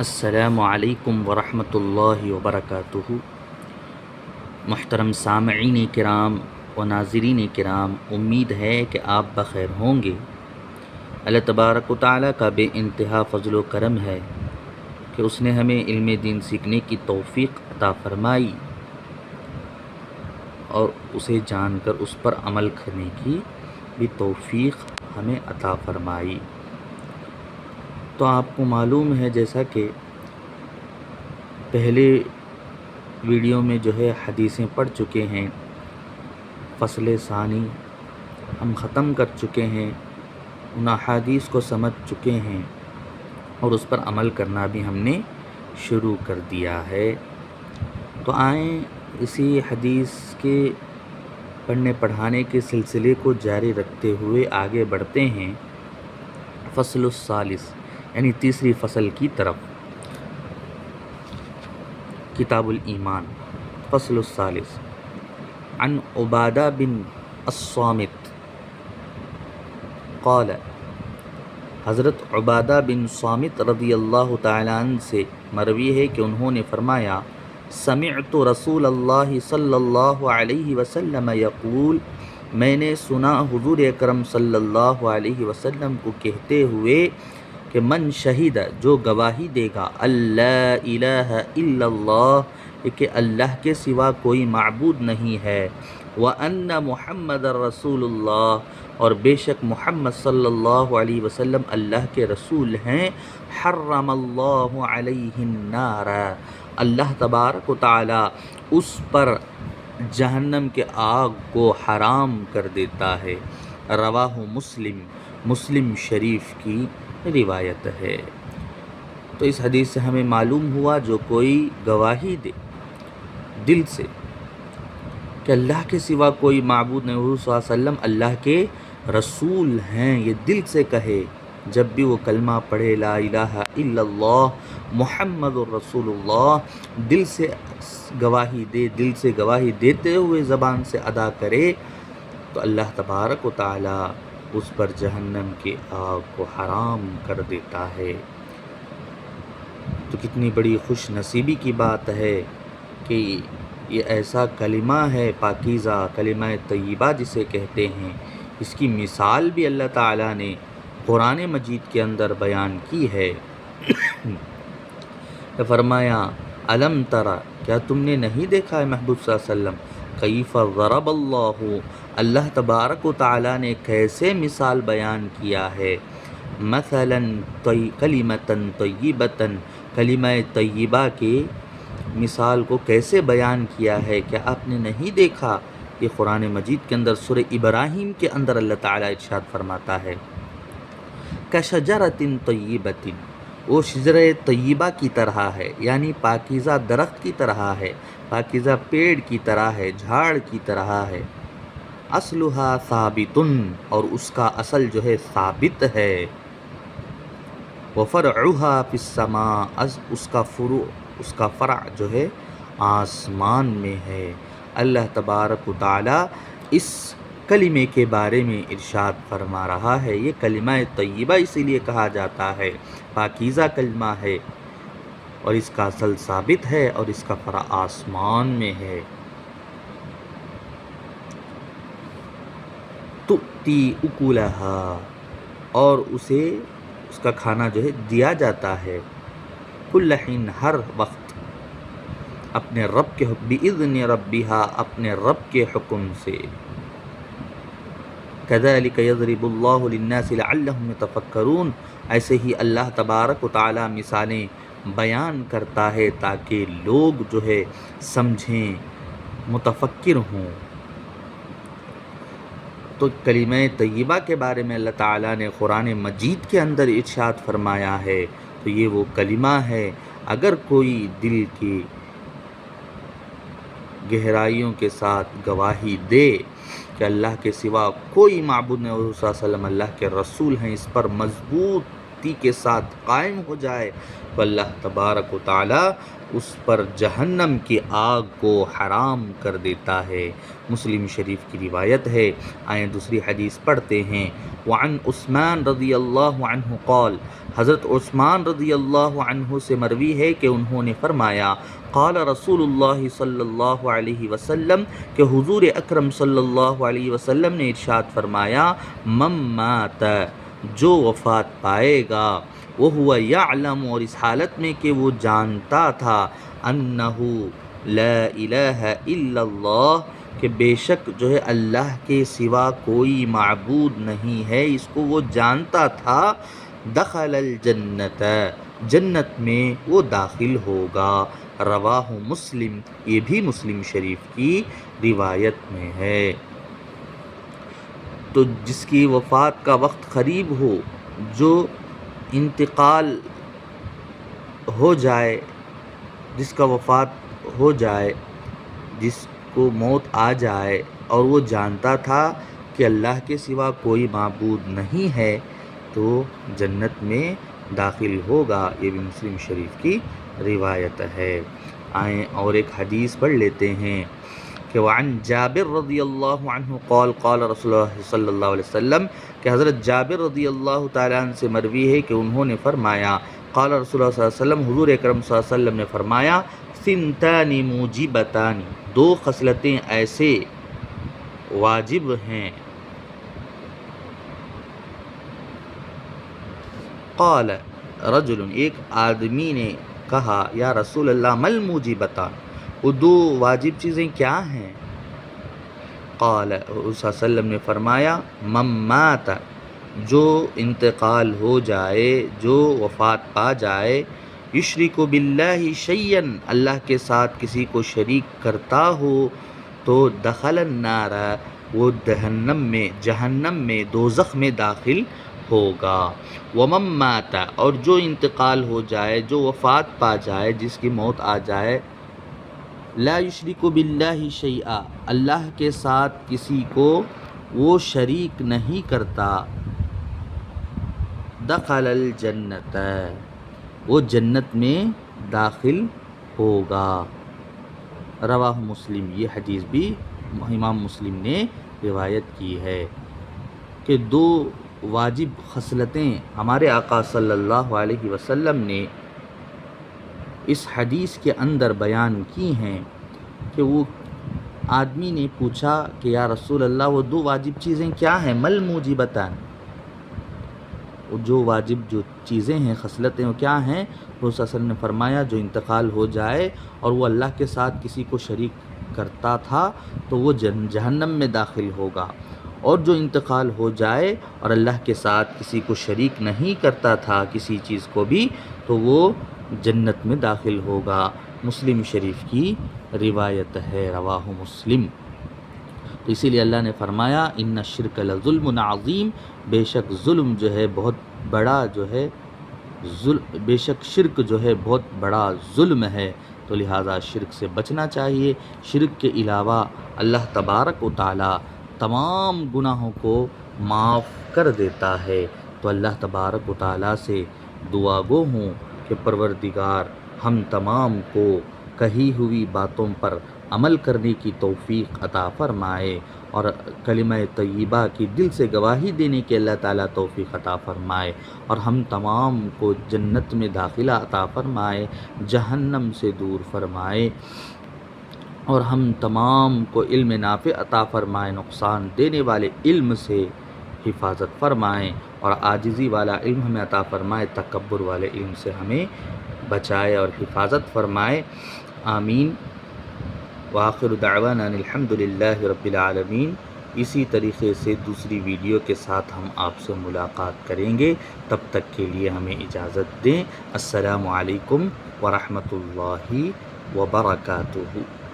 السلام علیکم ورحمۃ اللہ وبرکاتہ۔ محترم سامعین کرام و ناظرین کرام، امید ہے کہ آپ بخیر ہوں گے۔ اللہ تبارک و تعالیٰ کا بے انتہا فضل و کرم ہے کہ اس نے ہمیں علم دین سیکھنے کی توفیق عطا فرمائی اور اسے جان کر اس پر عمل کرنے کی بھی توفیق ہمیں عطا فرمائی۔ تو آپ کو معلوم ہے، جیسا کہ پہلے ویڈیو میں حدیثیں پڑھ چکے ہیں، فصل ثانی ہم ختم کر چکے ہیں، ان احادیث کو سمجھ چکے ہیں اور اس پر عمل کرنا بھی ہم نے شروع کر دیا ہے۔ تو آئیں اسی حدیث کے پڑھنے پڑھانے کے سلسلے کو جاری رکھتے ہوئے آگے بڑھتے ہیں فصل الثالث یعنی تیسری فصل کی طرف۔ کتاب الایمان، فصل الثالث۔ عن عبادہ بن الصامت قال، حضرت عبادہ بن صامت رضی اللہ تعالیٰ عنہ سے مروی ہے کہ انہوں نے فرمایا، سمعت رسول اللہ صلی اللہ علیہ وسلم یقول، میں نے سنا حضور اکرم صلی اللہ علیہ وسلم کو کہتے ہوئے کہ من شہید، جو گواہی دے گا، اللہ الہ الا اللہ، کہ اللہ کے سوا کوئی معبود نہیں ہے، وَأَنَّ مُحَمَّدَ رَسُولُ اللَّهِ، اور بے شک محمد صلی اللہ علیہ وسلم اللہ کے رسول ہیں، حرم اللہ علیہ النار، اللہ تبارک و تعالی اس پر جہنم کے آگ کو حرام کر دیتا ہے۔ رواہ مسلم، مسلم شریف کی روایت ہے۔ تو اس حدیث سے ہمیں معلوم ہوا، جو کوئی گواہی دے دل سے کہ اللہ کے سوا کوئی معبود نہیں، حضور صلی اللہ علیہ وسلم اللہ کے رسول ہیں، یہ دل سے کہے، جب بھی وہ کلمہ پڑھے، لا الہ الا اللہ محمد الرسول اللہ، دل سے گواہی دے، دل سے گواہی دیتے ہوئے زبان سے ادا کرے، تو اللہ تبارک و تعالی اس پر جہنم کی آگ کو حرام کر دیتا ہے۔ تو کتنی بڑی خوش نصیبی کی بات ہے کہ یہ ایسا کلمہ ہے پاکیزہ، کلمہ طیبہ جسے کہتے ہیں، اس کی مثال بھی اللہ تعالیٰ نے قرآن مجید کے اندر بیان کی ہے۔ فرمایا، الم تری، کیا تم نے نہیں دیکھا ہے محبوب صلی اللہ علیہ وسلم، کیف ضرب اللہ، اللہ تبارک و تعالیٰ نے کیسے مثال بیان کیا ہے، مثلا کلمۃ طیبۃ، کلمہ طیبہ کی مثال کو کیسے بیان کیا ہے، کیا آپ نے نہیں دیکھا؟ یہ قرآن مجید کے اندر سورہ ابراہیم کے اندر اللہ تعالیٰ ارشاد فرماتا ہے، کشجرۃ طیبۃ، وہ شجر طیبہ کی طرح ہے، یعنی پاکیزہ درخت کی طرح ہے، پاکیزہ پیڑ کی طرح ہے، جھاڑ کی طرح ہے، اصلھا ثابت، اور اس کا اصل ثابت ہے، وفرعھا فی السماء، اس کا فروع، اس کا فرع آسمان میں ہے۔ اللہ تبارک و تعالی اس کلمے کے بارے میں ارشاد فرما رہا ہے، یہ کلمہ طیبہ اسی لیے کہا جاتا ہے، پاکیزہ کلمہ ہے، اور اس کا اصل ثابت ہے اور اس کا فرع آسمان میں ہے۔ تؤتی اکلھا، اور اسے اس کا کھانا دیا جاتا ہے، کل حین، ہر وقت، اپنے رب کے بإذن ربھا، اپنے رب کے حکم سے۔ کذالک یضرب اللہ للناس لعلہم یتفکرون، ایسے ہی اللہ تبارک و تعالی مثالیں بیان کرتا ہے تاکہ لوگ سمجھیں، متفکر ہوں۔ تو کلمہ طیبہ کے بارے میں اللہ تعالیٰ نے قرآن مجید کے اندر ارشاد فرمایا ہے، تو یہ وہ کلمہ ہے، اگر کوئی دل کی گہرائیوں کے ساتھ گواہی دے کہ اللہ کے سوا کوئی معبود نہیں، حضور صلی اللہ علیہ وسلم اللہ کے رسول ہیں، اس پر مضبوط سختی کے ساتھ قائم ہو جائے تو اللہ تبارک و تعالی اس پر جہنم کی آگ کو حرام کر دیتا ہے۔ مسلم شریف کی روایت ہے۔ آئیں دوسری حدیث پڑھتے ہیں۔ وعن عثمان رضی اللہ عنہ قال، حضرت عثمان رضی اللہ عنہ سے مروی ہے کہ انہوں نے فرمایا قال رسول اللہ صلی اللہ علیہ وسلم، کہ حضور اکرم صلی اللہ علیہ وسلم نے ارشاد فرمایا من مات، جو وفات پائے گا، وہو یعلم، اور اس حالت میں کہ وہ جانتا تھا، انہو لا الہ الا اللہ، کہ بے شک جو ہے اللہ کے سوا کوئی معبود نہیں ہے، اس کو وہ جانتا تھا، دخل الجنت، جنت میں وہ داخل ہوگا۔ رواہ مسلم، یہ بھی مسلم شریف کی روایت میں ہے۔ تو جس کی وفات کا وقت قریب ہو، جو انتقال ہو جائے، جس کا وفات ہو جائے، جس کو موت آ جائے اور وہ جانتا تھا کہ اللہ کے سوا کوئی معبود نہیں ہے، تو جنت میں داخل ہوگا۔ یہ بھی مسلم شریف کی روایت ہے۔ آئیں اور ایک حدیث پڑھ لیتے ہیں کہ وعن جابر رضی اللہ عنہ قال قال رسول اللہ صلی اللہ علیہ وسلم، کہ حضرت جابر رضی اللہ تعالیٰ عنہ سے مروی ہے کہ انہوں نے فرمایا قال رسول اللہ صلی اللہ علیہ وسلم، حضور اکرم صلی اللہ علیہ وسلم نے فرمایا ثنتان موجبتان، دو خصلتیں ایسے واجب ہیں۔ قال رجل، ایک آدمی نے کہا یا رسول اللہ مل موجبتان، وہ دو واجب چیزیں کیا ہیں؟ قال، صلی اللہ علیہ وسلم نے فرمایا من مات، جو انتقال ہو جائے، جو وفات پا جائے، یشرک باللہ شیئا، اللہ کے ساتھ کسی کو شریک کرتا ہو، تو دخل النار، وہ جہنم میں دوزخ میں داخل ہوگا۔ ومن مات، اور جو انتقال ہو جائے، جو وفات پا جائے، جس کی موت آ جائے، لا یشرک باللہ شیئا، اللہ کے ساتھ کسی کو وہ شریک نہیں کرتا، دخل الجنت، وہ جنت میں داخل ہوگا۔ رواہ مسلم، یہ حدیث بھی امام مسلم نے روایت کی ہے کہ دو واجب خصلتیں ہمارے آقا صلی اللہ علیہ وسلم نے اس حدیث کے اندر بیان کی ہیں کہ وہ آدمی نے پوچھا کہ یا رسول اللہ وہ دو واجب چیزیں کیا ہیں؟ مل موجبتان، وہ جو واجب جو چیزیں ہیں، خصلتیں، وہ کیا ہیں؟ وہ صلی اللہ علیہ وسلم نے فرمایا جو انتقال ہو جائے اور وہ اللہ کے ساتھ کسی کو شریک کرتا تھا تو وہ جہنم میں داخل ہوگا، اور جو انتقال ہو جائے اور اللہ کے ساتھ کسی کو شریک نہیں کرتا تھا کسی چیز کو بھی، تو وہ جنت میں داخل ہوگا۔ مسلم شریف کی روایت ہے۔ رواہ مسلم۔ تو اسی لیے اللہ نے فرمایا ان الشرک لظلم عظیم، بے شک ظلم جو ہے بہت بڑا جو ہے، بے شک شرک جو ہے بہت بڑا ظلم ہے، تو لہٰذا شرک سے بچنا چاہیے۔ شرک کے علاوہ اللہ تبارک و تعالی تمام گناہوں کو معاف کر دیتا ہے۔ تو اللہ تبارک و تعالی سے دعا گو ہوں کہ پروردگار ہم تمام کو کہی ہوئی باتوں پر عمل کرنے کی توفیق عطا فرمائے، اور کلمہ طیبہ کی دل سے گواہی دینے کے اللہ تعالیٰ توفیق عطا فرمائے، اور ہم تمام کو جنت میں داخلہ عطا فرمائے، جہنم سے دور فرمائے، اور ہم تمام کو علم نافع عطا فرمائے، نقصان دینے والے علم سے حفاظت فرمائے، اور عاجزی والا علم ہمیں عطا فرمائے، تکبر والے علم سے ہمیں بچائے اور حفاظت فرمائے۔ آمین۔ وآخر دعوانا الحمد للہ رب العالمین۔ اسی طریقے سے دوسری ویڈیو کے ساتھ ہم آپ سے ملاقات کریں گے، تب تک کے لیے ہمیں اجازت دیں۔ السلام علیکم ورحمۃ اللہ وبرکاتہ۔